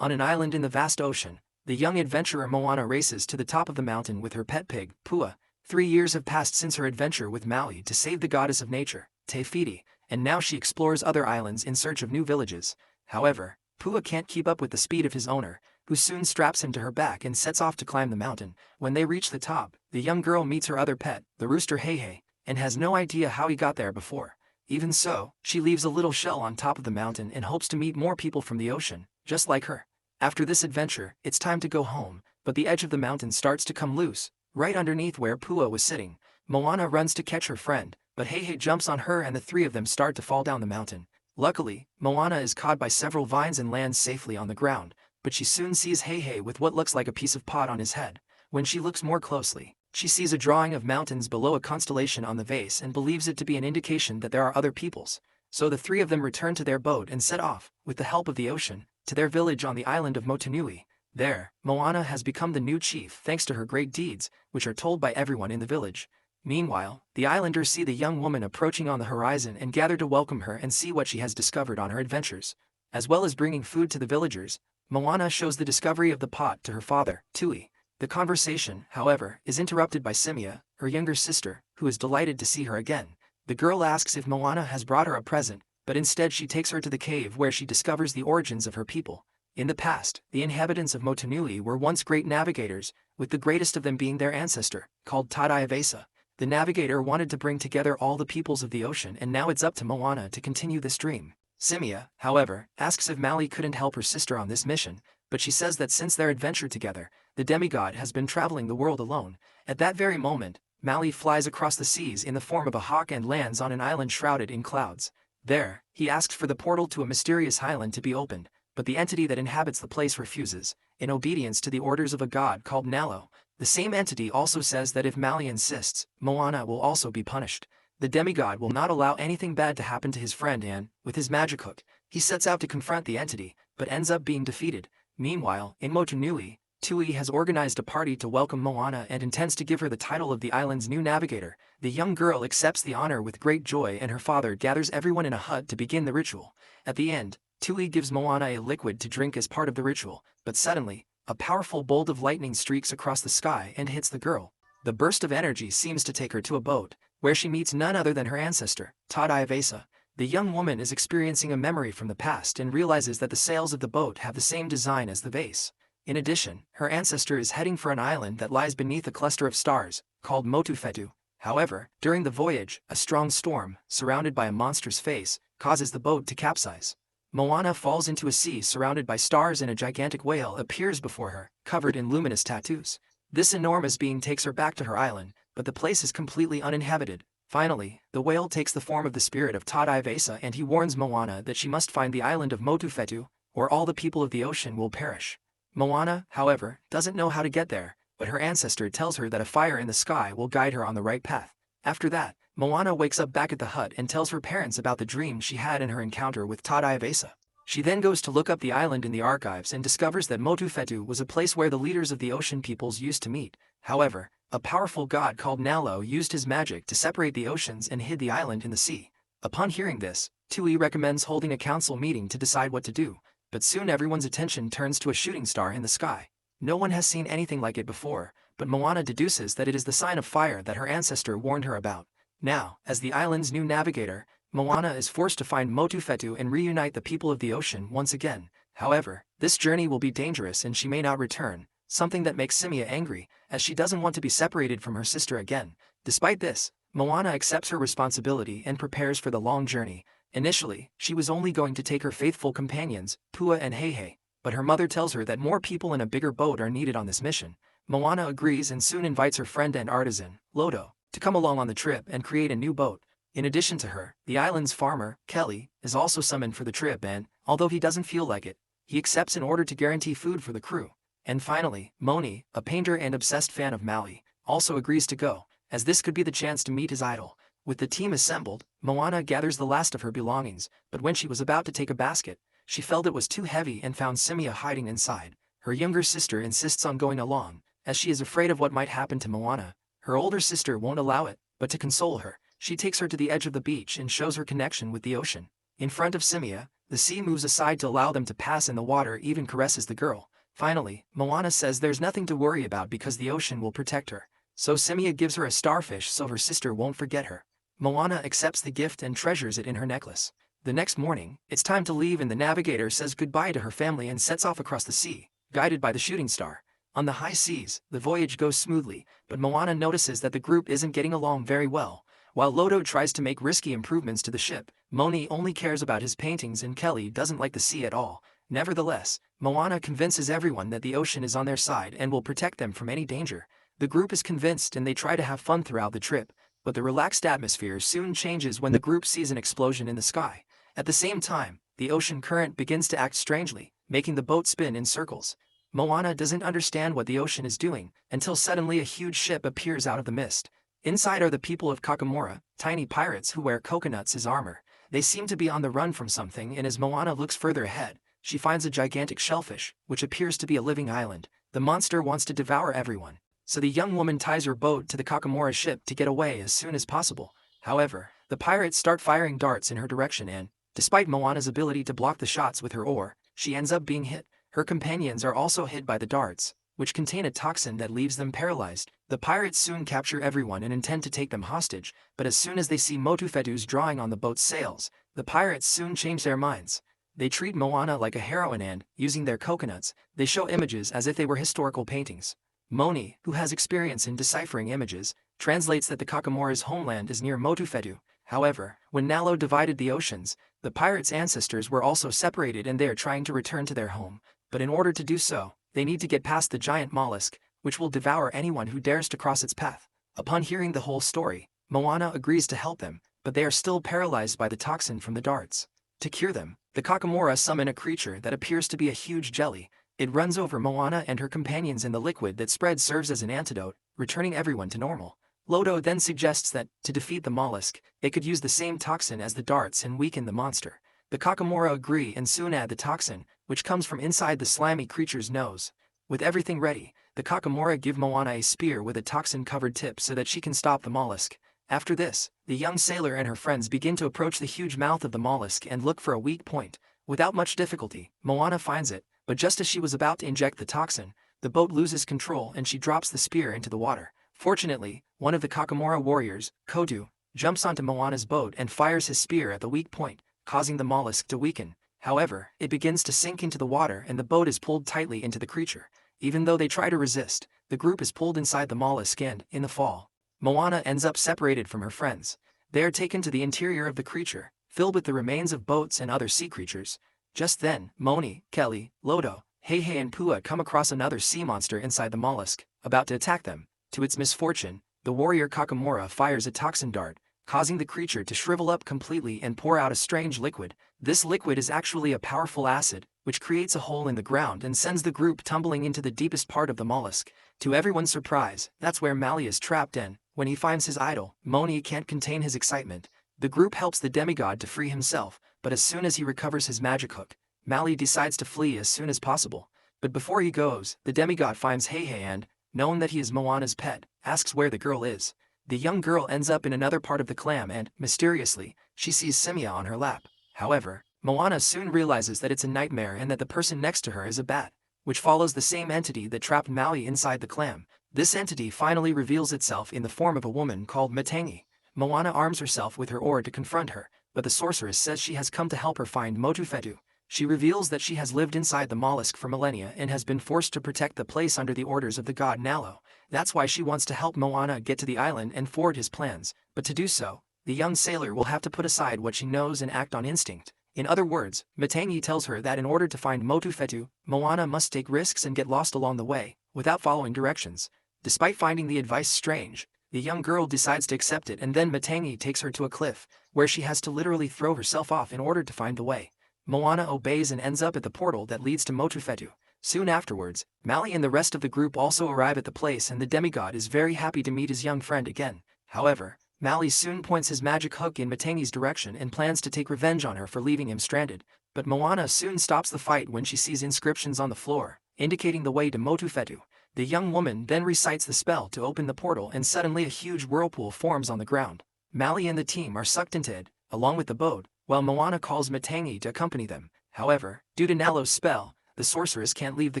On an island in the vast ocean, the young adventurer Moana races to the top of the mountain with her pet pig, Pua. 3 years have passed since her adventure with Maui to save the goddess of nature, Te Fiti, and now she explores other islands in search of new villages. However, Pua can't keep up with the speed of his owner, who soon straps him to her back and sets off to climb the mountain. When they reach the top, the young girl meets her other pet, the rooster Heihei, and has no idea how he got there before. Even so, she leaves a little shell on top of the mountain and hopes to meet more people from the ocean, just like her. After this adventure, it's time to go home, but the edge of the mountain starts to come loose, right underneath where Pua was sitting. Moana runs to catch her friend, but Heihei jumps on her and the three of them start to fall down the mountain. Luckily, Moana is caught by several vines and lands safely on the ground, but she soon sees Heihei with what looks like a piece of pot on his head. When she looks more closely, she sees a drawing of mountains below a constellation on the vase and believes it to be an indication that there are other peoples. So the three of them return to their boat and set off, with the help of the ocean, to their village on the island of Motunui. There, Moana has become the new chief thanks to her great deeds, which are told by everyone in the village. Meanwhile, the islanders see the young woman approaching on the horizon and gather to welcome her and see what she has discovered on her adventures. As well as bringing food to the villagers, Moana shows the discovery of the pot to her father, Tui. The conversation, however, is interrupted by Simia, her younger sister, who is delighted to see her again. The girl asks if Moana has brought her a present, but instead she takes her to the cave where she discovers the origins of her people. In the past, the inhabitants of Motunui were once great navigators, with the greatest of them being their ancestor, called Tadayavasa. The navigator wanted to bring together all the peoples of the ocean, and now it's up to Moana to continue this dream. Simia, however, asks if Maui couldn't help her sister on this mission, but she says that since their adventure together, the Demi-God has been traveling the world alone. At that very moment, Maui flies across the seas in the form of a hawk and lands on an island shrouded in clouds. There, he asks for the portal to a mysterious island to be opened, but the entity that inhabits the place refuses, in obedience to the orders of a god called Nalo. The same entity also says that if Maui insists, Moana will also be punished. The demigod will not allow anything bad to happen to his friend and, with his magic hook, he sets out to confront the entity, but ends up being defeated. Meanwhile, in Motunui, Tui has organized a party to welcome Moana and intends to give her the title of the island's new navigator. The young girl accepts the honor with great joy and her father gathers everyone in a hut to begin the ritual. At the end, Tui gives Moana a liquid to drink as part of the ritual, but suddenly, a powerful bolt of lightning streaks across the sky and hits the girl. The burst of energy seems to take her to a boat, where she meets none other than her ancestor, Tadayavasa. The young woman is experiencing a memory from the past and realizes that the sails of the boat have the same design as the vase. In addition, her ancestor is heading for an island that lies beneath a cluster of stars, called Motufetu. However, during the voyage, a strong storm, surrounded by a monster's face, causes the boat to capsize. Moana falls into a sea surrounded by stars and a gigantic whale appears before her, covered in luminous tattoos. This enormous being takes her back to her island, but the place is completely uninhabited. Finally, the whale takes the form of the spirit of Tadayavasa and he warns Moana that she must find the island of Motufetu, or all the people of the ocean will perish. Moana, however, doesn't know how to get there, but her ancestor tells her that a fire in the sky will guide her on the right path. After that, Moana wakes up back at the hut and tells her parents about the dream she had in her encounter with Tadayavasa. She then goes to look up the island in the archives and discovers that Motufetu was a place where the leaders of the ocean peoples used to meet. However, a powerful god called Nalo used his magic to separate the oceans and hid the island in the sea. Upon hearing this, Tui recommends holding a council meeting to decide what to do, but soon everyone's attention turns to a shooting star in the sky. No one has seen anything like it before, but Moana deduces that it is the sign of fire that her ancestor warned her about. Now, as the island's new navigator, Moana is forced to find Motufetu and reunite the people of the ocean once again. However, this journey will be dangerous and she may not return, something that makes Simia angry, as she doesn't want to be separated from her sister again. Despite this, Moana accepts her responsibility and prepares for the long journey. Initially, she was only going to take her faithful companions, Pua and Heihei, but her mother tells her that more people in a bigger boat are needed on this mission. Moana agrees and soon invites her friend and artisan, Lodo, to come along on the trip and create a new boat. In addition to her, the island's farmer, Kelly, is also summoned for the trip and, although he doesn't feel like it, he accepts in order to guarantee food for the crew. And finally, Moni, a painter and obsessed fan of Maui, also agrees to go, as this could be the chance to meet his idol. With the team assembled, Moana gathers the last of her belongings, but when she was about to take a basket, she felt it was too heavy and found Simia hiding inside. Her younger sister insists on going along, as she is afraid of what might happen to Moana. Her older sister won't allow it, but to console her, she takes her to the edge of the beach and shows her connection with the ocean. In front of Simia, The sea moves aside to allow them to pass and the water even caresses the girl. Finally, Moana says there's nothing to worry about because the ocean will protect her. So Simia gives her a starfish so her sister won't forget her. Moana accepts the gift and treasures it in her necklace. The next morning, it's time to leave and the navigator says goodbye to her family and sets off across the sea, guided by the shooting star. On the high seas, the voyage goes smoothly, but Moana notices that the group isn't getting along very well. While Lodo tries to make risky improvements to the ship, Moni only cares about his paintings and Kelly doesn't like the sea at all. Nevertheless, Moana convinces everyone that the ocean is on their side and will protect them from any danger. The group is convinced and they try to have fun throughout the trip, but the relaxed atmosphere soon changes when the group sees an explosion in the sky. At the same time, the ocean current begins to act strangely, making the boat spin in circles. Moana doesn't understand what the ocean is doing, until suddenly a huge ship appears out of the mist. Inside are the people of Kakamora, tiny pirates who wear coconuts as armor. They seem to be on the run from something, and as Moana looks further ahead, she finds a gigantic shellfish, which appears to be a living island. The monster wants to devour everyone, so the young woman ties her boat to the Kakamora ship to get away as soon as possible. However, the pirates start firing darts in her direction and, despite Moana's ability to block the shots with her oar, she ends up being hit. Her companions are also hit by the darts, which contain a toxin that leaves them paralyzed. The pirates soon capture everyone and intend to take them hostage, but as soon as they see Motufetu's drawing on the boat's sails, the pirates soon change their minds. They treat Moana like a heroine and, using their coconuts, they show images as if they were historical paintings. Moni, who has experience in deciphering images, translates that the Kakamora's homeland is near Motufetu. However, when Nalo divided the oceans, the pirates' ancestors were also separated and they are trying to return to their home. But in order to do so, they need to get past the giant mollusk, which will devour anyone who dares to cross its path. Upon hearing the whole story, Moana agrees to help them, but they are still paralyzed by the toxin from the darts. To cure them, the Kakamora summon a creature that appears to be a huge jelly. It runs over Moana and her companions and the liquid that spreads serves as an antidote, returning everyone to normal. Lodo then suggests that, to defeat the mollusk, it could use the same toxin as the darts and weaken the monster. The Kakamora agree and soon add the toxin, which comes from inside the slimy creature's nose. With everything ready, the Kakamora give Moana a spear with a toxin-covered tip so that she can stop the mollusk. After this, the young sailor and her friends begin to approach the huge mouth of the mollusk and look for a weak point. Without much difficulty, Moana finds it, but just as she was about to inject the toxin, the boat loses control and she drops the spear into the water. Fortunately, one of the Kakamora warriors, Kodu, jumps onto Moana's boat and fires his spear at the weak point, causing the mollusk to weaken. However, it begins to sink into the water and the boat is pulled tightly into the creature. Even though they try to resist, the group is pulled inside the mollusk and, in the fall, Moana ends up separated from her friends. They are taken to the interior of the creature, filled with the remains of boats and other sea creatures. Just then, Moni, Kelly, Lodo, Heihei and Pua come across another sea monster inside the mollusk, about to attack them. To its misfortune, the warrior Kakamora fires a toxin dart, causing the creature to shrivel up completely and pour out a strange liquid. This liquid is actually a powerful acid, which creates a hole in the ground and sends the group tumbling into the deepest part of the mollusk. To everyone's surprise, that's where Mali is trapped in. When he finds his idol, Moni can't contain his excitement. The group helps the demigod to free himself, but as soon as he recovers his magic hook, Mali decides to flee as soon as possible. But before he goes, the demigod finds Heihei and, knowing that he is Moana's pet, asks where the girl is. The young girl ends up in another part of the clam and, mysteriously, she sees Simia on her lap. However, Moana soon realizes that it's a nightmare and that the person next to her is a bat, which follows the same entity that trapped Maui inside the clam. This entity finally reveals itself in the form of a woman called Matangi. Moana arms herself with her oar to confront her, but the sorceress says she has come to help her find Motufetu. She reveals that she has lived inside the mollusk for millennia and has been forced to protect the place under the orders of the god Nalo. That's why she wants to help Moana get to the island and forward his plans, but to do so, the young sailor will have to put aside what she knows and act on instinct. In other words, Matangi tells her that in order to find Motufetu, Moana must take risks and get lost along the way, without following directions. Despite finding the advice strange, the young girl decides to accept it and then Matangi takes her to a cliff, where she has to literally throw herself off in order to find the way. Moana obeys and ends up at the portal that leads to Motufetu. Soon afterwards, Mali and the rest of the group also arrive at the place and the demigod is very happy to meet his young friend again. However, Mali soon points his magic hook in Matangi's direction and plans to take revenge on her for leaving him stranded. But Moana soon stops the fight when she sees inscriptions on the floor, indicating the way to Motufetu. The young woman then recites the spell to open the portal and suddenly a huge whirlpool forms on the ground. Mali and the team are sucked into it, along with the boat, while Moana calls Matangi to accompany them. However, due to Nalo's spell, the sorceress can't leave the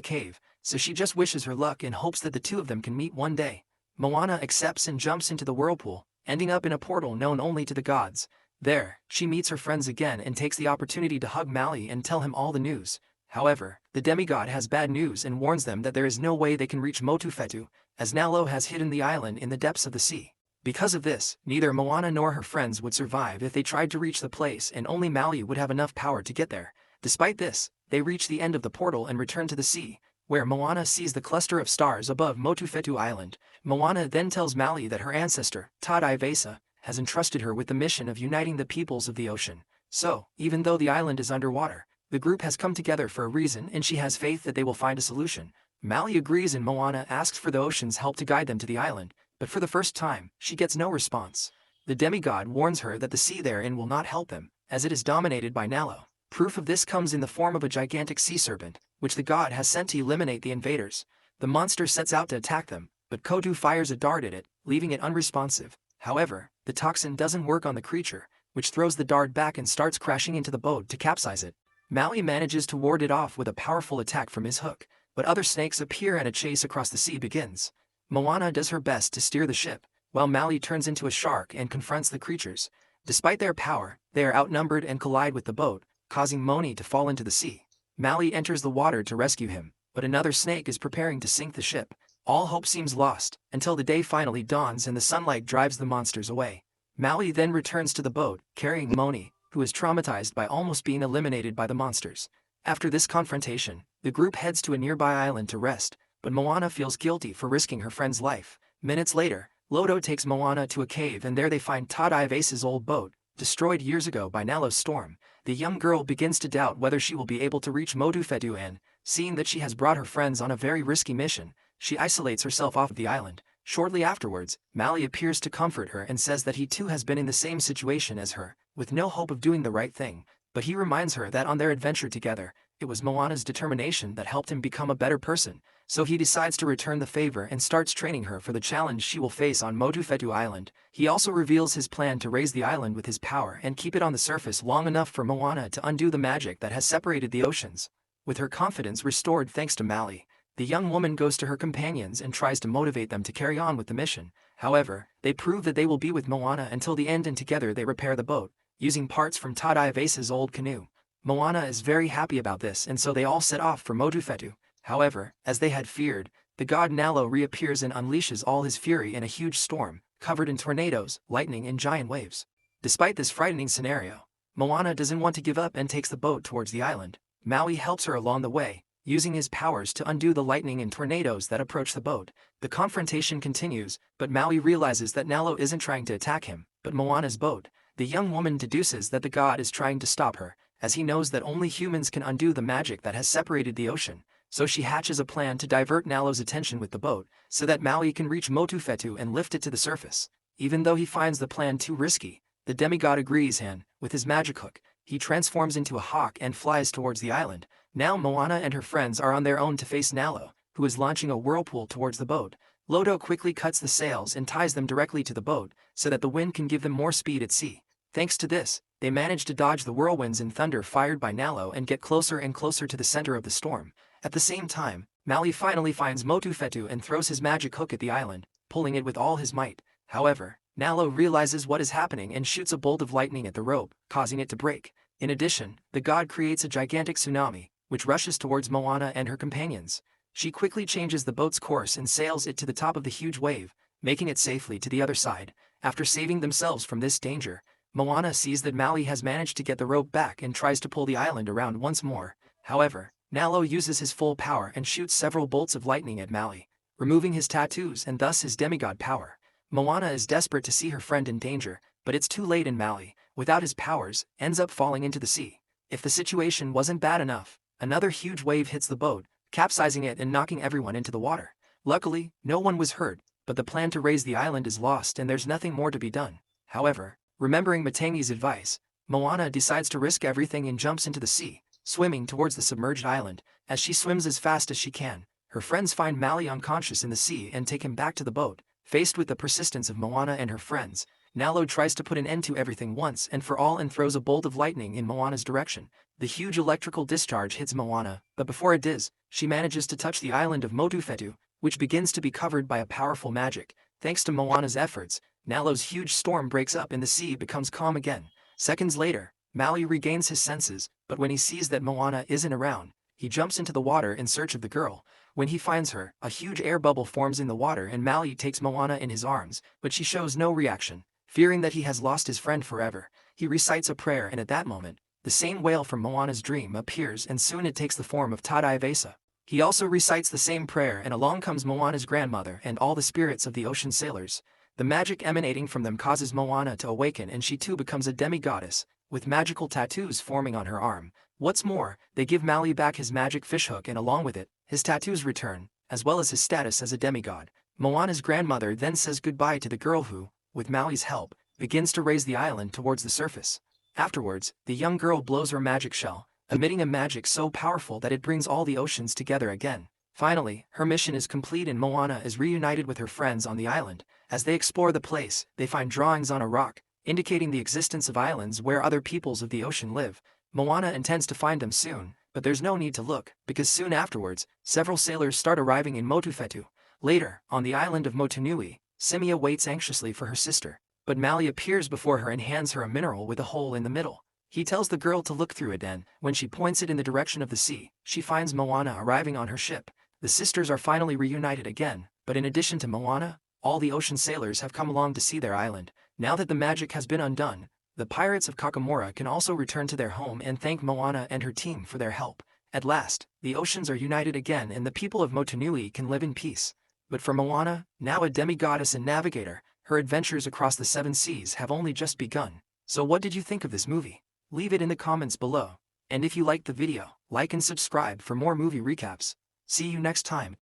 cave, so she just wishes her luck and hopes that the two of them can meet one day. Moana accepts and jumps into the whirlpool, ending up in a portal known only to the gods. There, she meets her friends again and takes the opportunity to hug Maui and tell him all the news. However, the demigod has bad news and warns them that there is no way they can reach Motufetu, as Nalo has hidden the island in the depths of the sea. Because of this, neither Moana nor her friends would survive if they tried to reach the place, and only Maui would have enough power to get there. Despite this, they reach the end of the portal and return to the sea, where Moana sees the cluster of stars above Motufetu Island. Moana then tells Maui that her ancestor, Tadai has entrusted her with the mission of uniting the peoples of the ocean. So, even though the island is underwater, the group has come together for a reason and she has faith that they will find a solution. Maui agrees and Moana asks for the ocean's help to guide them to the island, but for the first time, she gets no response. The demigod warns her that the sea therein will not help them, as it is dominated by Nalo. Proof of this comes in the form of a gigantic sea serpent, which the god has sent to eliminate the invaders. The monster sets out to attack them, but Kotu fires a dart at it, leaving it unresponsive. However, the toxin doesn't work on the creature, which throws the dart back and starts crashing into the boat to capsize it. Maui manages to ward it off with a powerful attack from his hook, but other snakes appear and a chase across the sea begins. Moana does her best to steer the ship, while Maui turns into a shark and confronts the creatures. Despite their power, they are outnumbered and collide with the boat, causing Moni to fall into the sea. Maui enters the water to rescue him, but another snake is preparing to sink the ship. All hope seems lost, until the day finally dawns and the sunlight drives the monsters away. Maui then returns to the boat, carrying Moni, who is traumatized by almost being eliminated by the monsters. After this confrontation, the group heads to a nearby island to rest, but Moana feels guilty for risking her friend's life. Minutes later, Lodo takes Moana to a cave and there they find Tadaivace's old boat, destroyed years ago by Nalo's storm. The young girl begins to doubt whether she will be able to reach Motufetu and, seeing that she has brought her friends on a very risky mission, she isolates herself off the island. Shortly afterwards, Maui appears to comfort her and says that he too has been in the same situation as her, with no hope of doing the right thing, but he reminds her that on their adventure together, it was Moana's determination that helped him become a better person, so he decides to return the favor and starts training her for the challenge she will face on Motufetu Island. He also reveals his plan to raise the island with his power and keep it on the surface long enough for Moana to undo the magic that has separated the oceans. With her confidence restored thanks to Maui, the young woman goes to her companions and tries to motivate them to carry on with the mission. However, they prove that they will be with Moana until the end and together they repair the boat, using parts from Tadaivace's old canoe. Moana is very happy about this and so they all set off for Motufetu. However, as they had feared, the god Nalo reappears and unleashes all his fury in a huge storm, covered in tornadoes, lightning and giant waves. Despite this frightening scenario, Moana doesn't want to give up and takes the boat towards the island. Maui helps her along the way, using his powers to undo the lightning and tornadoes that approach the boat. The confrontation continues, but Maui realizes that Nalo isn't trying to attack him, but Moana's boat. The young woman deduces that the god is trying to stop her, as he knows that only humans can undo the magic that has separated the ocean. So she hatches a plan to divert Nalo's attention with the boat, so that Maui can reach Motufetu and lift it to the surface. Even though he finds the plan too risky, the demigod agrees and, with his magic hook, he transforms into a hawk and flies towards the island. Now Moana and her friends are on their own to face Nalo, who is launching a whirlpool towards the boat. Lodo quickly cuts the sails and ties them directly to the boat, so that the wind can give them more speed at sea. Thanks to this, they manage to dodge the whirlwinds and thunder fired by Nalo and get closer and closer to the center of the storm. At the same time, Maui finally finds Motufetu and throws his magic hook at the island, pulling it with all his might. However, Nalo realizes what is happening and shoots a bolt of lightning at the rope, causing it to break. In addition, the god creates a gigantic tsunami, which rushes towards Moana and her companions. She quickly changes the boat's course and sails it to the top of the huge wave, making it safely to the other side. After saving themselves from this danger, Moana sees that Maui has managed to get the rope back and tries to pull the island around once more. However, Nalo uses his full power and shoots several bolts of lightning at Maui, removing his tattoos and thus his demigod power. Moana is desperate to see her friend in danger, but it's too late and Maui, without his powers, ends up falling into the sea. If the situation wasn't bad enough, another huge wave hits the boat, capsizing it and knocking everyone into the water. Luckily, no one was hurt, but the plan to raise the island is lost and there's nothing more to be done. However, remembering Matangi's advice, Moana decides to risk everything and jumps into the sea, swimming towards the submerged island. As she swims as fast as she can, her friends find Maui unconscious in the sea and take him back to the boat. Faced with the persistence of Moana and her friends, Nalo tries to put an end to everything once and for all and throws a bolt of lightning in Moana's direction. The huge electrical discharge hits Moana, but before it does, she manages to touch the island of Motufetu, which begins to be covered by a powerful magic. Thanks to Moana's efforts, Nalo's huge storm breaks up and the sea becomes calm again. Seconds later, Maui regains his senses, but when he sees that Moana isn't around, he jumps into the water in search of the girl. When he finds her, a huge air bubble forms in the water and Maui takes Moana in his arms, but she shows no reaction. Fearing that he has lost his friend forever, he recites a prayer and at that moment, the same whale from Moana's dream appears and soon it takes the form of Tadai-Vesa. He also recites the same prayer and along comes Moana's grandmother and all the spirits of the ocean sailors. The magic emanating from them causes Moana to awaken and she too becomes a demi-goddess, with magical tattoos forming on her arm. What's more, they give Maui back his magic fishhook and along with it, his tattoos return, as well as his status as a demigod. Moana's grandmother then says goodbye to the girl who, with Maui's help, begins to raise the island towards the surface. Afterwards, the young girl blows her magic shell, emitting a magic so powerful that it brings all the oceans together again. Finally, her mission is complete and Moana is reunited with her friends on the island. As they explore the place, they find drawings on a rock, indicating the existence of islands where other peoples of the ocean live. Moana intends to find them soon, but there's no need to look, because soon afterwards, several sailors start arriving in Motufetu. Later, on the island of Motunui, Simia waits anxiously for her sister, but Maui appears before her and hands her a mineral with a hole in the middle. He tells the girl to look through it and, when she points it in the direction of the sea, she finds Moana arriving on her ship. The sisters are finally reunited again, but in addition to Moana, all the ocean sailors have come along to see their island. Now that the magic has been undone, the pirates of Kakamora can also return to their home and thank Moana and her team for their help. At last, the oceans are united again and the people of Motunui can live in peace. But for Moana, now a demi-goddess and navigator, her adventures across the 7 seas have only just begun. So what did you think of this movie? Leave it in the comments below. And if you liked the video, like and subscribe for more movie recaps. See you next time.